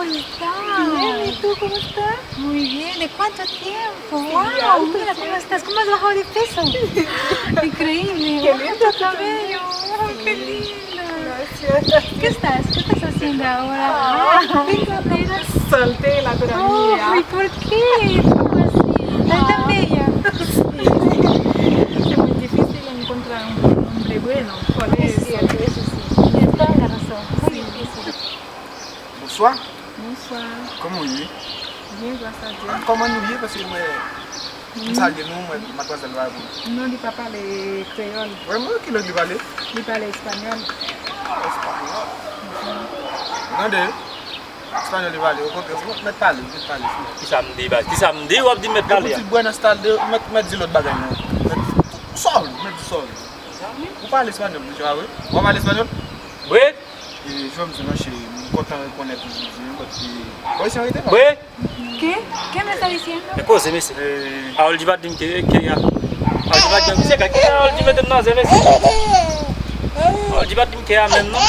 ¿cómo estás? Bien, ¿y tú cómo estás? Muy bien, ¿de cuánto tiempo? Sí, ¡Wow! alto Mira, ¿cómo tiempo. estás? ¿Cómo has bajado de peso? Increíble. Qué ¡Wow, lindo tu cabello! ¡Oh, qué lindo! Gracias. ¿Qué estás haciendo ahora? Ah, ¿Estás soltera? Soltera Oh, todavía. ¿y por qué? ¿Cómo así? ¿Estás tan bella? Es muy difícil encontrar un hombre bueno, por Es eso. cierto, eso sí. Tienes toda la razón. Muy difícil. Bonsoir, Bonsoir. comment vous Bien, grâce à Dieu. Comment nous vivons parce que moi, je sais que nous, mademoiselle Valbon. Non, il ne parle pas le créole, Vraiment, qui l'a dit parler? il parle espagnol. Espagnol. Non, de espagnol, il va aller. Au contraire, c'est mettre parler, mettre parler. Ki samedi wap di met pale ya? Petit bon style de mettre du l'autre bagage. Sol, mettre du sol. Vous parlez espagnol, monsieur, ah oui? Vous parlez espagnol? Oui? Et je vais me dire, je suis content de connaître vous. Oui, c'est arrêté, Oui? ¿Qué? ¿Qué me está diciendo? E ko se mese? Awol di bat dim ke ya? Awol di bat dim se ka ke awol di met nan se mese? Awol di bat dim ke ya men non?